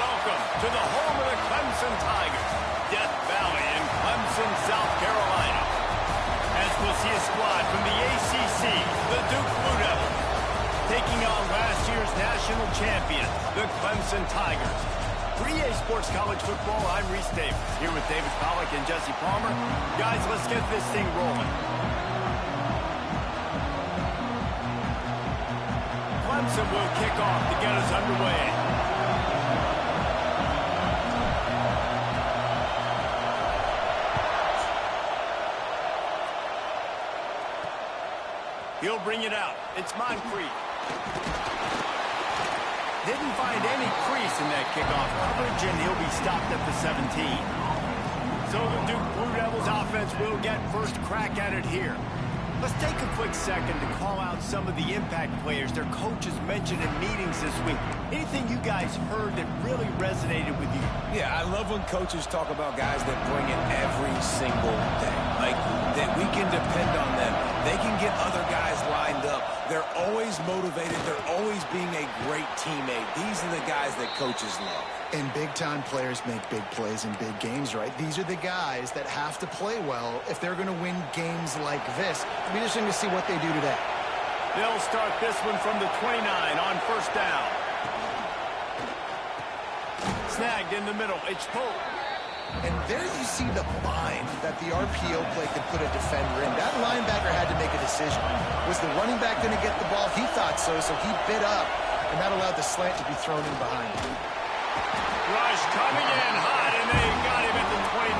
Welcome to the home of the Clemson Tigers, Death Valley in Clemson, South Carolina. As we'll see a squad from the ACC, the Duke Blue Devils, taking on last year's national champion, the Clemson Tigers. For EA Sports College Football, I'm Reese Davis, here with David Pollack and Jesse Palmer. Guys, let's get this thing rolling. Clemson will kick off to get us underway. He'll bring it out. It's Moncrief. Didn't find any crease in that kickoff coverage, and he'll be stopped at the 17. So the Duke Blue Devils offense will get first crack at it here. Let's take a quick second to call out some of the impact players their coaches mentioned in meetings this week. Anything you guys heard that really resonated with you? Yeah, I love when coaches talk about guys that bring it every single day. Like, that we can depend on them. They can get other guys lined up. They're always motivated. They're always being a great teammate. These are the guys that coaches love. And big-time players make big plays in big games, right? These are the guys that have to play well if they're going to win games like this. It'll be interesting to see what they do today. They'll start this one from the 29 on first down. Snagged in the middle. It's Pope. And there you see the bind that the RPO play could put a defender in. That linebacker had to make a decision. Was the running back going to get the ball? He thought so, so he bit up, and that allowed the slant to be thrown in behind him. Rush coming in hot, and they got him at the 29.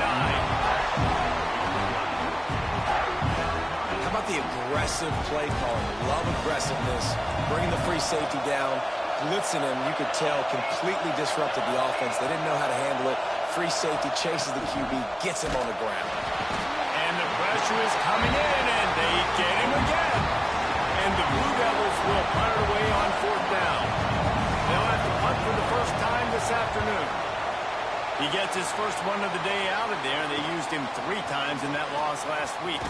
How about the aggressive play calling? Love aggressiveness. Bringing the free safety down, blitzing him, you could tell, completely disrupted the offense. They didn't know how to handle it. Free safety chases the QB, gets him on the ground. And the pressure is coming in, and they get him again. And the Blue Devils will punt it away on fourth down. They'll have to punt for the first time this afternoon. He gets his first one of the day out of there. They used him 3 times in that loss last week.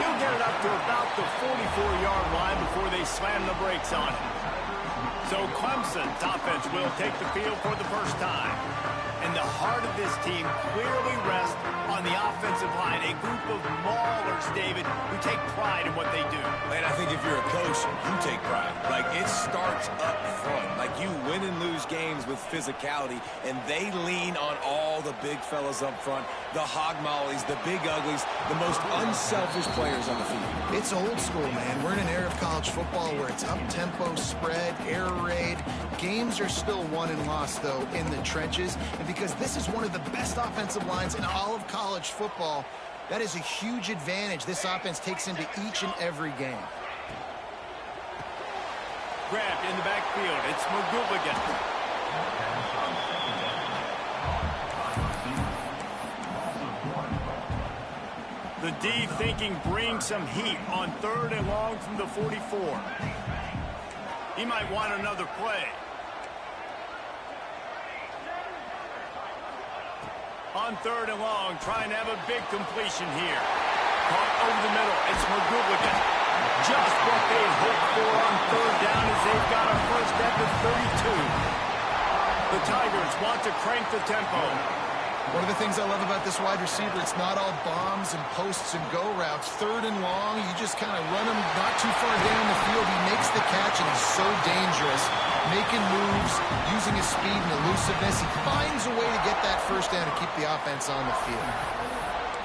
He'll get it up to about the 44-yard line before they slam the brakes on him. So Clemson's offense will take the field for the first time. And the heart of this team clearly rests on the offensive line. A group of maulers, David, who take pride in what they do. Man, I think if you're a coach, you take pride. Like, it starts up front. Like, you win and lose games with physicality, and they lean on all the big fellas up front, the hog mollies, the big uglies, the most unselfish players on the field. It's old school, man. We're in an era of college football where it's up-tempo, spread, air raid. Games are still won and lost, though, in the trenches. And because this is one of the best offensive lines in all of college football, that is a huge advantage this offense takes into each and every game. Grabbed in the backfield. It's McGooligan. The D thinking bring some heat on 3rd and long from the 44. He might want another play. On 3rd and long, trying to have a big completion here. Caught over the middle. It's McGooligan. Just what they hoped for on 3rd down as they've got a first at the 32. The Tigers want to crank the tempo. One of the things I love about this wide receiver, it's not all bombs and posts and go routes. 3rd and long, you just kind of run him not too far down the field. He makes the catch, and he's so dangerous. Making moves, using his speed and elusiveness. He finds a way to get that first down and keep the offense on the field.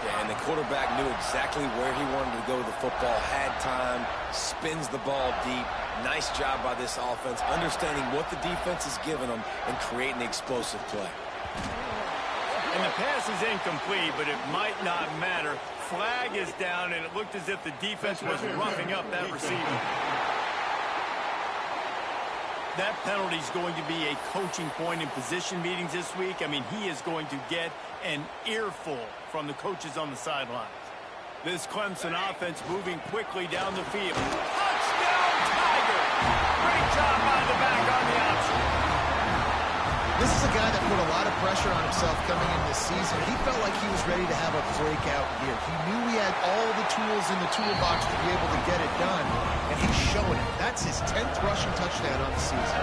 Yeah, and the quarterback knew exactly where he wanted to go with the football, had time, spins the ball deep. Nice job by this offense, understanding what the defense is giving them and creating the explosive play. And the pass is incomplete, but it might not matter. Flag is down, and it looked as if the defense was roughing up that receiver. That penalty is going to be a coaching point in position meetings this week. I mean, he is going to get an earful from the coaches on the sidelines. This Clemson offense moving quickly down the field. Touchdown, Tigers! Great job by the back on the option. This is a guy that put a lot of pressure on himself coming in this season. He felt like he was ready to have a breakout year. He knew he had all the tools in the toolbox to be able to get it done, and he's showing it. That's his 10th rushing touchdown on the season.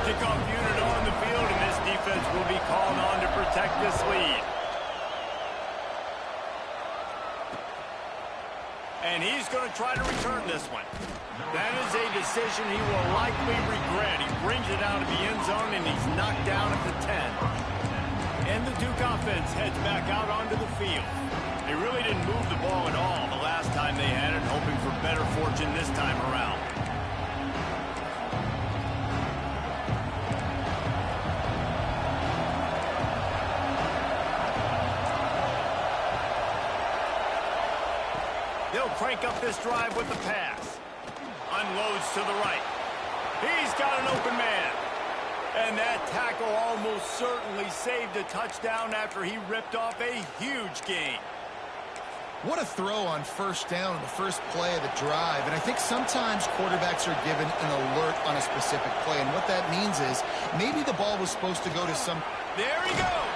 Kickoff unit on the field, and this defense will be called on to protect this lead. And he's going to try to return this one. That is a decision he will likely regret. He brings it out of the end zone, and he's knocked down at the 10. And the Duke offense heads back out onto the field. They really didn't move the ball at all the last time they had it, hoping for better fortune this time around. They'll crank up this drive with the pass. Unloads to the right. He's got an open man. And that tackle almost certainly saved a touchdown after he ripped off a huge gain. What a throw on first down, the first play of the drive. And I think sometimes quarterbacks are given an alert on a specific play. And what that means is maybe the ball was supposed to go to some... There he goes.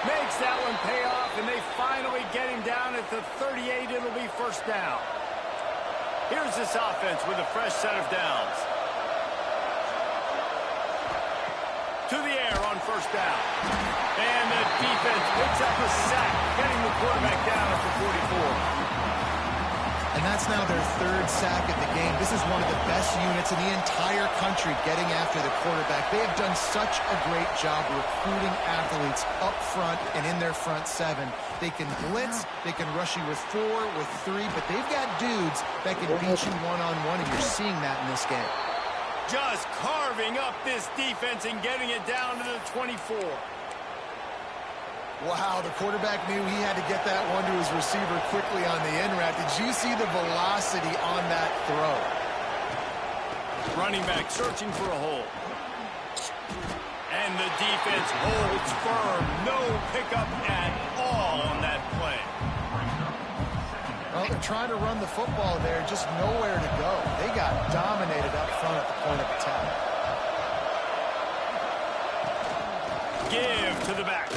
Makes that one pay off, and they finally get him down at the 38. It'll be first down. Here's this offense with a fresh set of downs. To the air on first down. And the defense picks up a sack, getting the quarterback down at the 44. And that's now their third sack of the game. This is one of the best units in the entire country getting after the quarterback. They have done such a great job recruiting athletes up front and in their front seven. They can blitz, they can rush you with 4, with 3, but they've got dudes that can beat you one-on-one, and you're seeing that in this game. Just carving up this defense and getting it down to the 24. Wow, the quarterback knew he had to get that one to his receiver quickly on the in route. Did you see the velocity on that throw? Running back searching for a hole. And the defense holds firm. No pickup at all on that play. Well, they're trying to run the football there, just nowhere to go. They got dominated up front at the point of attack. Give to the back.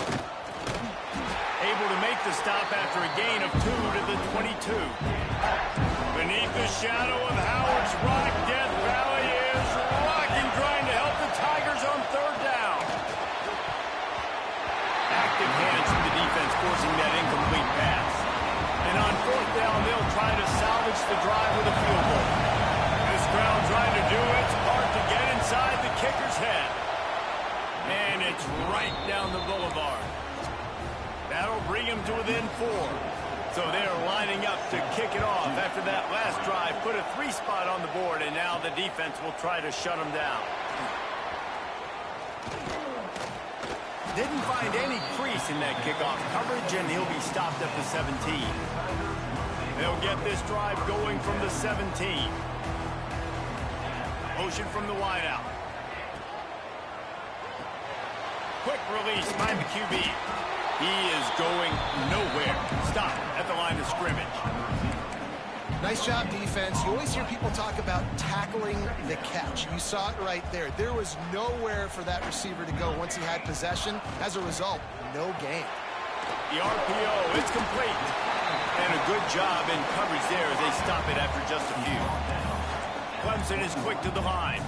Able to make the stop after a gain of 2 to the 22. Beneath the shadow of Howard's Rock, Death Valley is rocking, trying to help the Tigers on third down. Active hands from the defense forcing that incomplete pass. And on fourth down, they'll try to salvage the drive with a field goal. This crowd trying to do its part to get inside the kicker's head. And it's right down the boulevard. That'll bring him to within 4. So they're lining up to kick it off after that last drive. Put a 3 spot on the board, and now the defense will try to shut them down. Didn't find any crease in that kickoff coverage, and he'll be stopped at the 17. They'll get this drive going from the 17. Motion from the wideout. Quick release by the QB. He is going nowhere. Stop at the line of scrimmage. Nice job, defense. You always hear people talk about tackling the catch. You saw it right there. There was nowhere for that receiver to go once he had possession. As a result, no gain. The RPO, it's complete. And a good job in coverage there as they stop it after just a few. Clemson is quick to the line.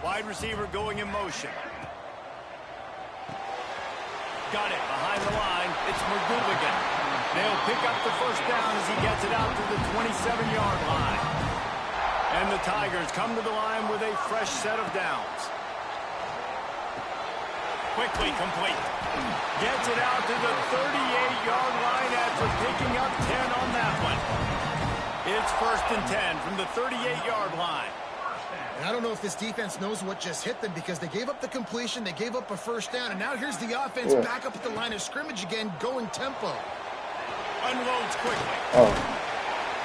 Wide receiver going in motion. Got it behind the line. It's McGooligan. They'll pick up the first down as he gets it out to the 27-yard line. And the Tigers come to the line with a fresh set of downs. Quickly complete. Gets it out to the 38-yard line after picking up 10 on that one. It's first and 10 from the 38-yard line. And I don't know if this defense knows what just hit them, because they gave up the completion, they gave up a first down, and now here's the offense back up at the line of scrimmage again, going tempo. Unloads quickly.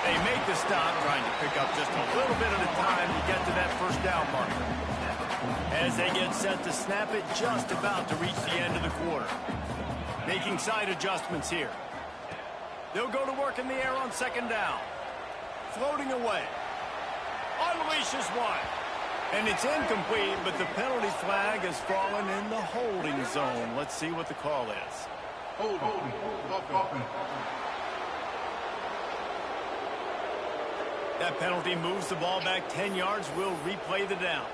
They make the stop, trying to pick up just a little bit at a time to get to that first down marker. As they get set to snap it, just about to reach the end of the quarter. Making side adjustments here. They'll go to work in the air on second down. Floating away. unleashes one. And it's incomplete, but the penalty flag has fallen in the holding zone. Let's see what the call is. That penalty moves the ball back 10 yards. We'll replay the down.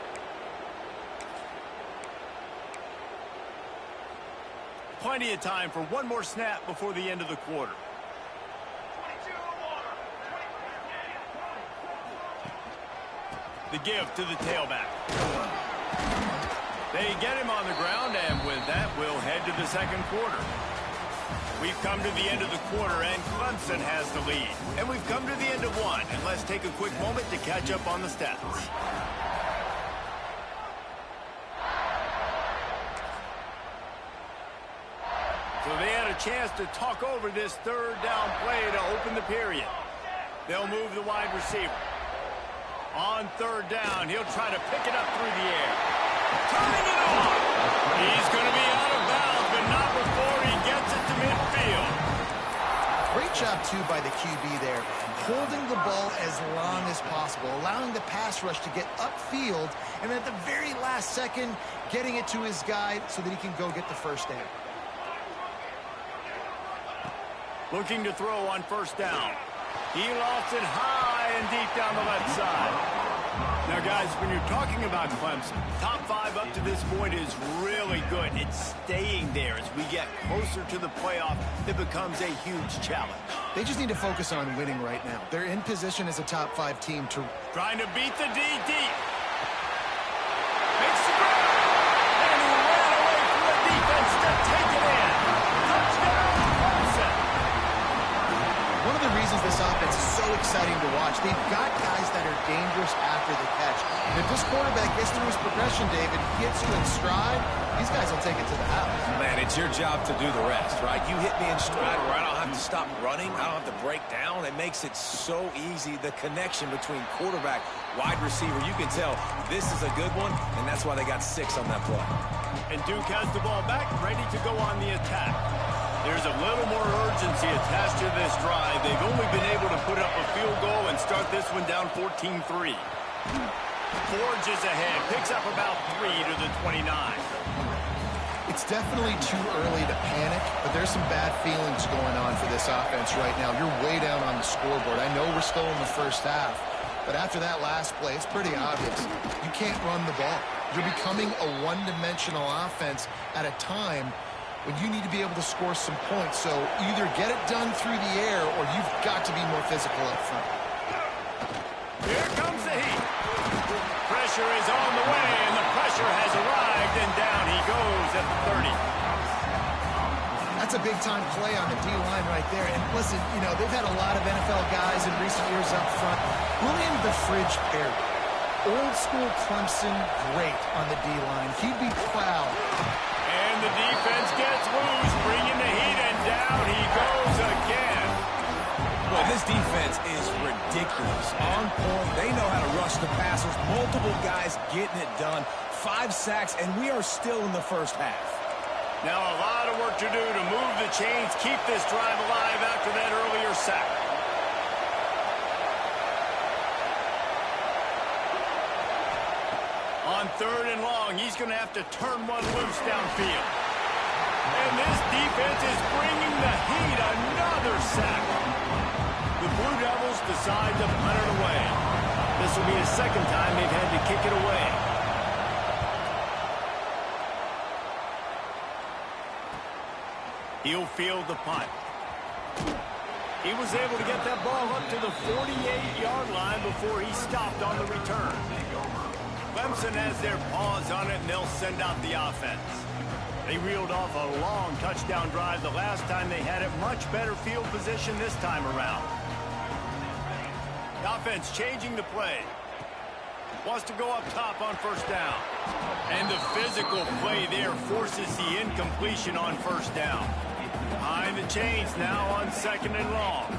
Plenty of time for one more snap before the end of the quarter. The give to the tailback. They get him on the ground, and with that, we'll head to the second quarter. We've come to the end of the quarter, and Clemson has the lead. And we've come to the end of one, and let's take a quick moment to catch up on the stats. So they had a chance to talk over this third down play to open the period. They'll move the wide receiver. On third down, he'll try to pick it up through the air. Turning it on. He's going to be out of bounds, but not before he gets it to midfield. Great job, too, by the QB there. Holding the ball as long as possible, allowing the pass rush to get upfield, and at the very last second, getting it to his guy so that he can go get the first down. Looking to throw on first down. He lost it high and deep down the left side. Now, guys, when you're talking about Clemson, top 5 up to this point is really good. It's staying there as we get closer to the playoff. It becomes a huge challenge. They just need to focus on winning right now. They're in position as a top 5 team to... Trying to beat the D deep. Makes the grab. And he ran away from the defense to take it in. Touchdown, Clemson. One of the reasons this offense is so exciting to watch, they've got guys that are dangerous after the catch. And if this quarterback gets through his progression, David, gets you in stride, these guys will take it to the house. Man, it's your job to do the rest, right? You hit me in stride where I don't have to stop running. I don't have to break down. It makes it so easy. The connection between quarterback, wide receiver, you can tell this is a good one, and that's why they got 6 on that play. And Duke has the ball back, ready to go on the attack. There's a little more urgency attached to this drive. They've only been able to put up a field goal and start this one down 14-3. Forges ahead, picks up about 3 to the 29. It's definitely too early to panic, but there's some bad feelings going on for this offense right now. You're way down on the scoreboard. I know we're still in the first half, but after that last play, it's pretty obvious. You can't run the ball. You're becoming a one-dimensional offense at a time when you need to be able to score some points. So either get it done through the air or you've got to be more physical up front. Here comes the heat. Pressure is on the way, and the pressure has arrived, and down he goes at the 30. That's a big-time play on the D-line right there. And listen, you know, they've had a lot of NFL guys in recent years up front. William the Fridge Perry, old-school Clemson great on the D-line. He'd be proud. And the defense gets loose, bringing the heat, and down he goes again. Well, this defense is ridiculous. On point. They know how to rush the passers. Multiple guys getting it done. 5 sacks, and we are still in the first half. Now a lot of work to do to move the chains, keep this drive alive after that earlier sack. On third and long, he's going to have to turn one loose downfield. And this defense is bringing the heat. Another sack. The Blue Devils decide to punt it away. This will be the second time they've had to kick it away. He'll field the punt. He was able to get that ball up to the 48-yard line before he stopped on the return. Clemson has their paws on it, and they'll send out the offense. They reeled off a long touchdown drive the last time they had it. Much better field position this time around. The offense changing the play. Wants to go up top on first down. And the physical play there forces the incompletion on first down. Behind the chains now on second and long.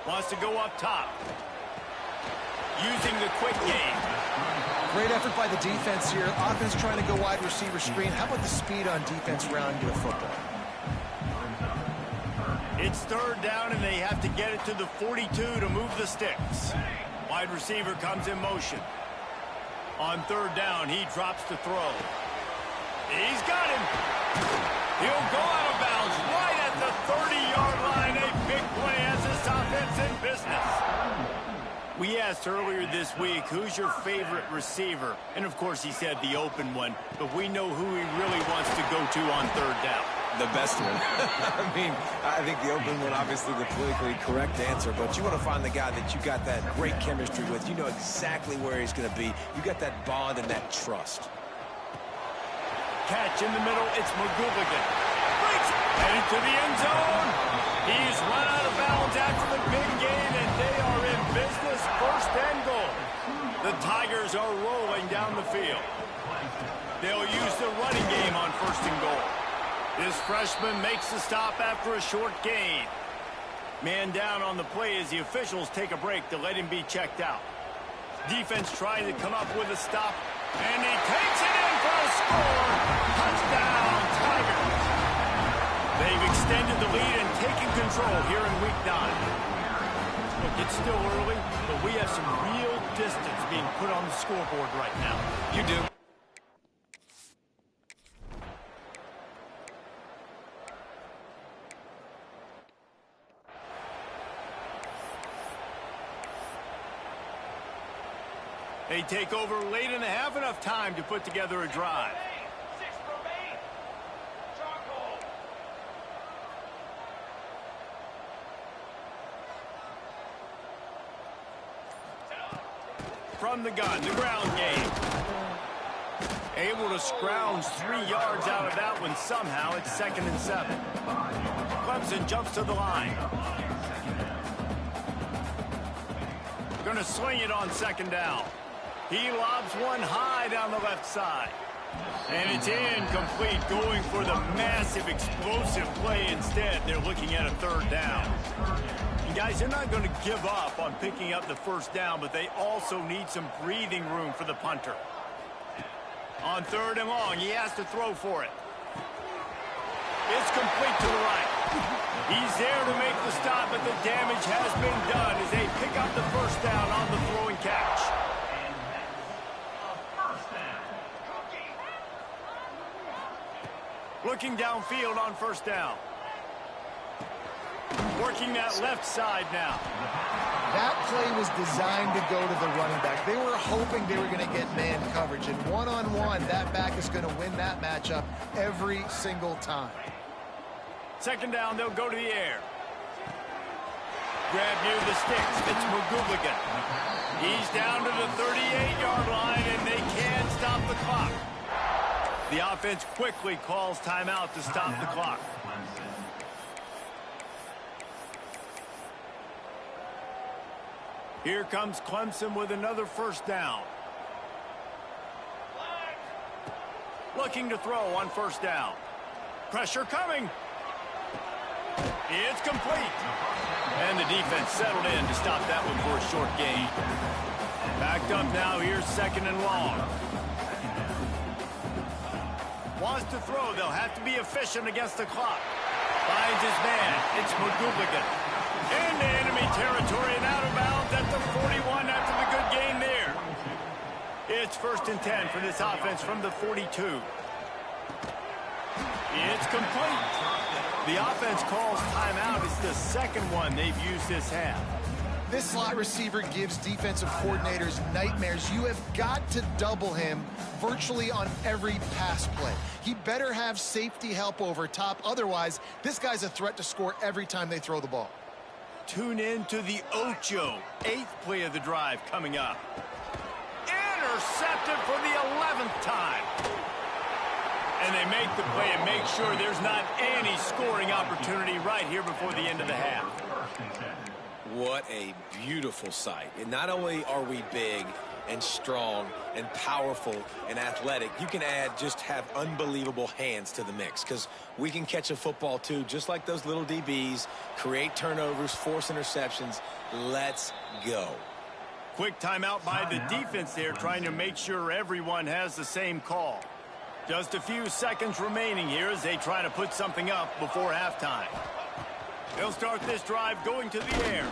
Wants to go up top. Using the quick game. Great effort by the defense here. Offense trying to go wide receiver screen. How about the speed on defense rounding the football? It's third down, and they have to get it to the 42 to move the sticks. Wide receiver comes in motion. On third down, he drops to throw. He's got him. He'll go out of bounds right at the 30-yard line. A big play as this offense in business. We asked earlier this week, who's your favorite receiver? And, of course, he said the open one. But we know who he really wants to go to on third down. The best one. I mean, I think the open one, obviously the politically correct answer, but you want to find the guy that you got that great chemistry with. You know exactly where he's going to be. You got that bond and that trust. Catch in the middle. It's McGooligan. Heading to the end zone. He's run out of bounds after the big gain, and they are in business. First and goal. The Tigers are rolling down the field. They'll use the running game on first and goal. This freshman makes the stop after a short gain. Man down on the play as the officials take a break to let him be checked out. Defense trying to come up with a stop, and he takes it in for a score. Touchdown, Tigers. They've extended the lead and taken control here in Week 9. Look, it's still early, but we have some real distance being put on the scoreboard right now. You do. They take over late and have enough time to put together a drive. From the gun, the ground game. Able to scrounge 3 yards out of that one somehow. It's 2nd and 7. Clemson jumps to the line. Going to sling it on 2nd down. He lobs one high down the left side. And it's incomplete, going for the massive explosive play instead. They're looking at a 3rd down. And guys, they're not going to give up on picking up the 1st down, but they also need some breathing room for the punter. On 3rd and long, he has to throw for it. It's complete to the right. He's there to make the stop, but the damage has been done as they pick up the 1st down on the throwing catch. Looking downfield on 1st down. Working that left side now. That play was designed to go to the running back. They were hoping they were going to get man coverage. And one-on-one, that back is going to win that matchup every single time. 2nd down, they'll go to the air. Grab near the sticks. It's McGooligan. He's down to the 38-yard line, and they can't stop the clock. The offense quickly calls timeout to stop the clock. Here comes Clemson with another 1st down. Looking to throw on 1st down. Pressure coming. It's complete. And the defense settled in to stop that one for a short gain. Backed up now, here's 2nd and long. Wants to throw, they'll have to be efficient against the clock. Finds his man, it's McGooligan. Into enemy territory and out of bounds at the 41 after the good gain there. It's 1st and 10 for this offense from the 42. It's complete. The offense calls timeout. It's the 2nd one they've used this half. This slot receiver gives defensive coordinators nightmares. You have got to double him virtually on every pass play. He better have safety help over top. Otherwise, this guy's a threat to score every time they throw the ball. Tune in to the Ocho. 8th play of the drive coming up. Intercepted for the 11th time. And they make the play and make sure there's not any scoring opportunity right here before the end of the half. What a beautiful sight. And not only are we big and strong and powerful and athletic, you can have unbelievable hands to the mix, because we can catch a football too, just like those little DBs, create turnovers, force interceptions. Let's go. Quick timeout by the defense there, trying to make sure everyone has the same call. Just a few seconds remaining here as they try to put something up before halftime. They'll start this drive going to the air.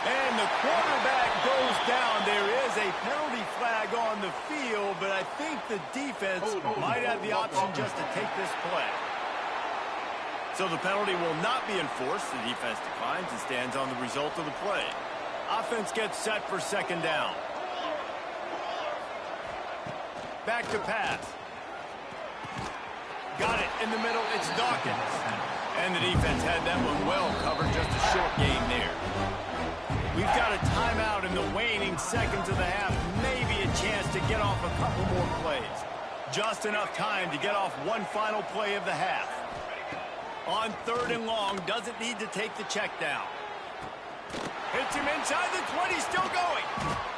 And the quarterback goes down. There is a penalty flag on the field, but I think the defense might have the option just to take this play. So the penalty will not be enforced. The defense declines and stands on the result of the play. Offense gets set for second down. Back to pass. Got it in the middle. It's Dawkins. And the defense had that one well covered. Just a short gain there. We've got a timeout in the waning seconds of the half. Maybe a chance to get off a couple more plays. Just enough time to get off one final play of the half. On 3rd and long, doesn't need to take the check down. Hits him inside the 20, still going.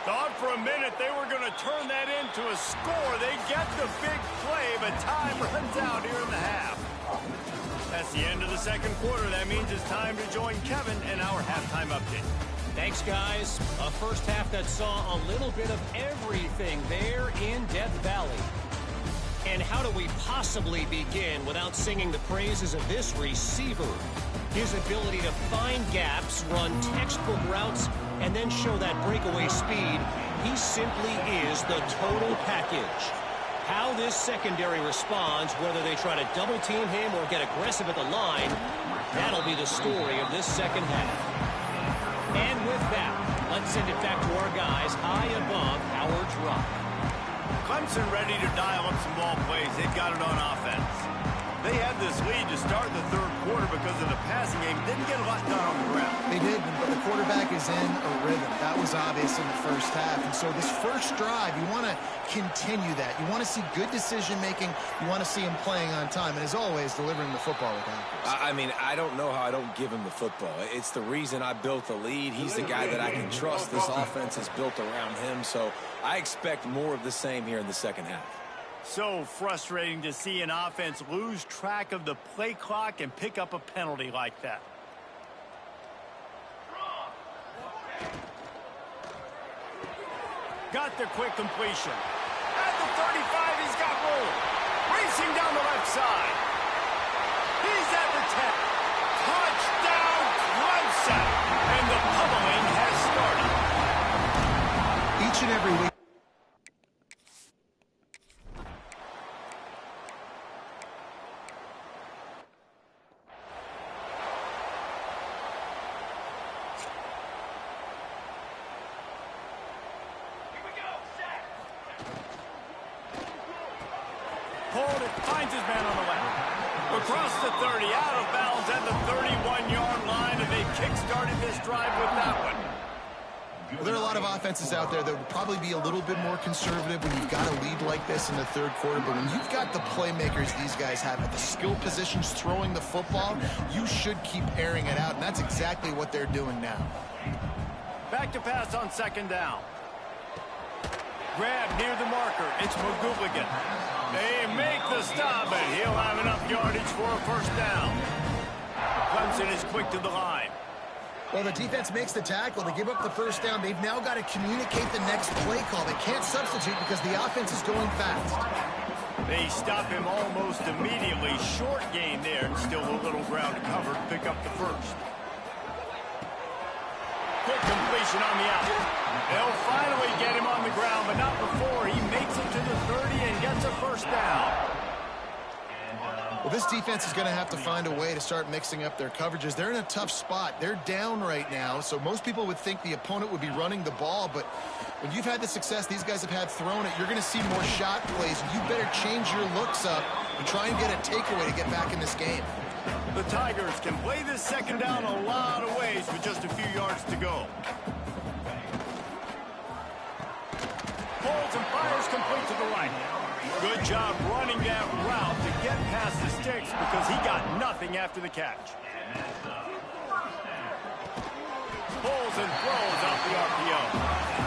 Thought for a minute they were going to turn that into a score. They get the big play, but time runs out here in the half. That's the end of the second quarter. That means it's time to join Kevin in our halftime update. Thanks, guys. A first half that saw a little bit of everything there in Death Valley. And how do we possibly begin without singing the praises of this receiver? His ability to find gaps, run textbook routes, and then show that breakaway speed. He simply is the total package. How this secondary responds, whether they try to double team him or get aggressive at the line, that'll be the story of this second half. And with that, let's send it back to our guys high above Howard's Rock. Clemson ready to dial up some ball plays. They've got it on offense. They had this lead to start the third quarter because of the passing game. Didn't get a lot done on the ground. They did, but the quarterback is in a rhythm. That was obvious in the first half. And so this first drive, you want to continue that. You want to see good decision-making. You want to see him playing on time. And as always, delivering the football with accuracy. I mean, I don't know how I don't give him the football. It's the reason I built the lead. He's the guy that I can trust. This offense is built around him. So I expect more of the same here in the second half. So frustrating to see an offense lose track of the play clock and pick up a penalty like that. Got the quick completion. At the 35, he's got room. Racing down the left side. He's at the 10. Touchdown, Clemson. And the pummeling has started. Each and every week. Finds his man on the left. Across the 30, out of bounds at the 31-yard line, and they kick-started this drive with that one. Well, there are a lot of offenses out there that would probably be a little bit more conservative when you've got a lead like this in the third quarter. But when you've got the playmakers these guys have at the skill positions throwing the football, you should keep airing it out, and that's exactly what they're doing now. Back to pass on second down. Grab near the marker. It's McGooligan. They make the stop, but he'll have enough yardage for a first down. Clemson is quick to the line. Well, the defense makes the tackle. They give up the first down. They've now got to communicate the next play call. They can't substitute because the offense is going fast. They stop him almost immediately. Short gain there, and still a little ground covered. Pick up the first. Quick completion on the out. They'll finally get him on the ground, but not before he makes it to the 30 and gets a first down. Well, this defense is going to have to find a way to start mixing up their coverages. They're in a tough spot. They're down right now, so most people would think the opponent would be running the ball, but when you've had the success these guys have had throwing it, you're going to see more shot plays. You better change your looks up and try and get a takeaway to get back in this game. The Tigers can play this second down a lot of ways with just a few yards to go. Holds and fires complete to the right. Good job running that route to get past the sticks because he got nothing after the catch. Pulls and throws off the RPO.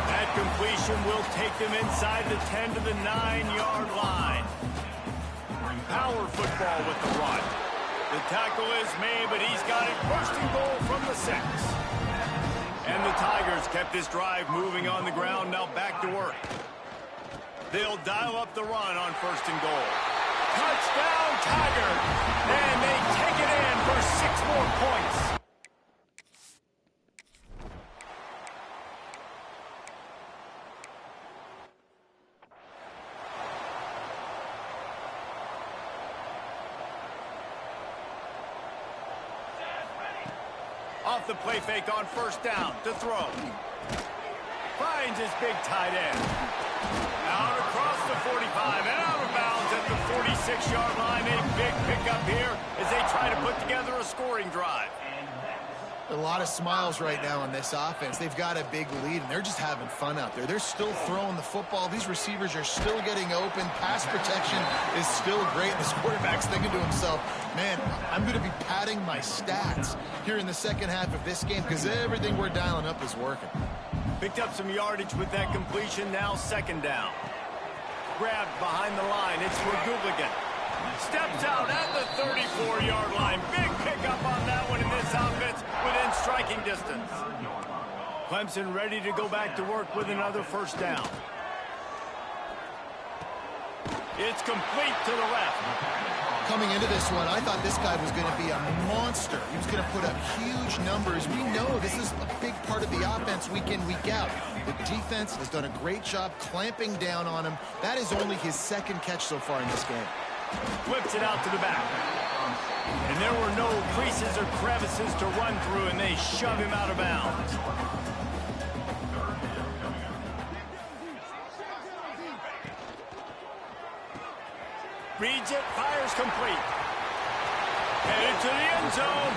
That completion will take them inside the 10 to the 9-yard line. Power football with the run. The tackle is made, but he's got it first and goal from the 6. And the Tigers kept this drive moving on the ground, now back to work. They'll dial up the run on first and goal. Touchdown, Tigers! And they take it in for 6 more points. Off the play fake on first down to throw. Finds his big tight end. Out across the 45 and out of bounds at the 46-yard line. A big pickup here as they try to put together a scoring drive. A lot of smiles right now on this offense. They've got a big lead, and they're just having fun out there. They're still throwing the football. These receivers are still getting open. Pass protection is still great. This quarterback's thinking to himself, man, I'm going to be padding my stats here in the second half of this game because everything we're dialing up is working. Picked up some yardage with that completion. Now second down. Grabbed behind the line. It's McGooligan. Steps out at the 34-yard line. Big pickup on that one in this offense within striking distance. Clemson ready to go back to work with another first down. It's complete to the left. Coming into this one, I thought this guy was going to be a monster. He was going to put up huge numbers. We know this is a big part of the offense week in, week out. The defense has done a great job clamping down on him. That is only his second catch so far in this game. Flips it out to the back. And there were no creases or crevices to run through, and they shove him out of bounds. Reads it, fires complete. Headed to the end zone.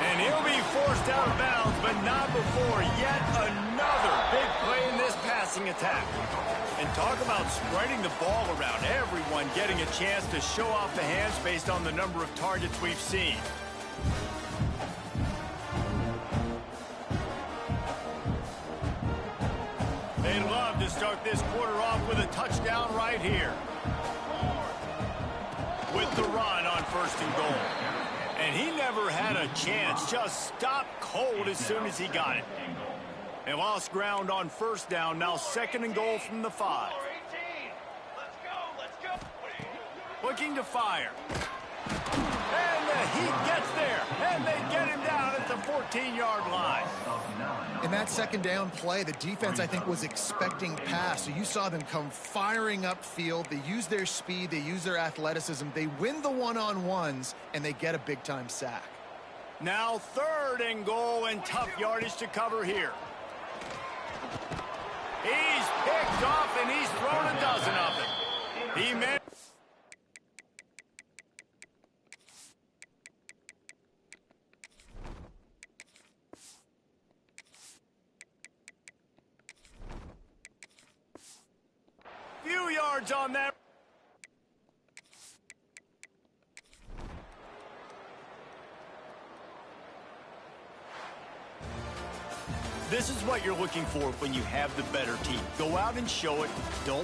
And he'll be forced out of bounds, but not before yet another big play in this passing attack. And talk about spreading the ball around, everyone getting a chance to show off the hands based on the number of targets we've seen. They'd love to start this quarter off with a touchdown right here. With the run on first and goal. And he never had a chance, just stopped cold as soon as he got it. They lost ground on first down, now second and goal from the 5. Looking to fire. And the Heat gets there, and they get him down at the 14-yard line. In that second down play, the defense, I think, was expecting pass. So you saw them come firing upfield. They use their speed. They use their athleticism. They win the one-on-ones, and they get a big-time sack. Now third and goal and tough yardage to cover here. He's picked off, and he's thrown a dozen of them. He managed. Few yards on that. This is what you're looking for when you have the better team. Go out and show it. Don't